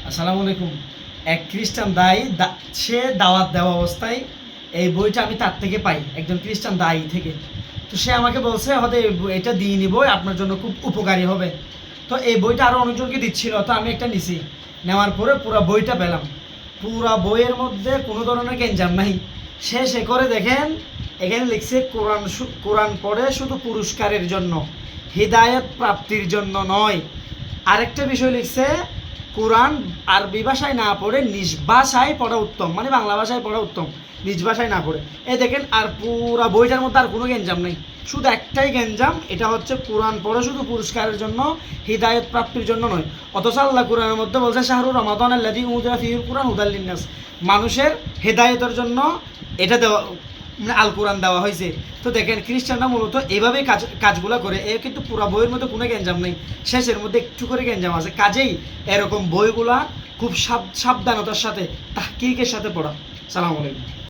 আসসালামু আলাইকুম। এক খ্রিস্টান দায়ী সে দাওয়াত দেওয়া অবস্থায় এই বইটা আমি তার থেকে পাই, একজন খ্রিস্টান দায়ী থেকে। তো সে আমাকে বলছে হয়তো এটা দিয়ে নিব, আপনার জন্য খুব উপকারী হবে। তো এই বইটা আরও অনেকজনকে দিচ্ছিল, তো আমি একটা নিছি। নেওয়ার পরে পুরো বইটা পেলাম। পুরা বইয়ের মধ্যে কোনো ধরনের গেঞ্জাম নাই। সে করে দেখেন, এখানে লিখছে কোরআন পড়ে শুধু পুরস্কারের জন্য, হিদায়ত প্রাপ্তির জন্য নয়। আরেকটা বিষয় লিখছে, কোরআন আরবি ভাষায় না পড়ে নিজ ভাষায় পড়া উত্তম, মানে বাংলা ভাষায় পড়া উত্তম, নিজ ভাষায় না পড়ে। এই দেখেন, আর পুরা বইটার মধ্যে আর কোনো গেঞ্জাম নেই, শুধু একটাই গেঞ্জাম, এটা হচ্ছে কোরআন পড়ে শুধু পুরস্কারের জন্য, হিদায়ত প্রাপ্তির জন্য নয়। অথচ আল্লাহ কোরআনের মধ্যে বলছে শাহরুর রমাদান আল্লাযী উনজিলা ফীহিল কুরআন হুদাল লিন্নাস, মানুষের হেদায়েতের জন্য এটা দেওয়া, মানে আল কোরআন দেওয়া হয়েছে। তো দেখেন, খ্রিস্টানরা মূলত এইভাবেই কাজগুলো করে। এ কিন্তু পুরো বইয়ের মধ্যে কোনো গ্যাঞ্জাম নেই, শেষের মধ্যে একটু করে গ্যাঞ্জাম আছে। কাজেই এরকম বইগুলা খুব সাবধানতার সাথে, তাহকিকের সাথে পড়া। সালাম আলাইকুম।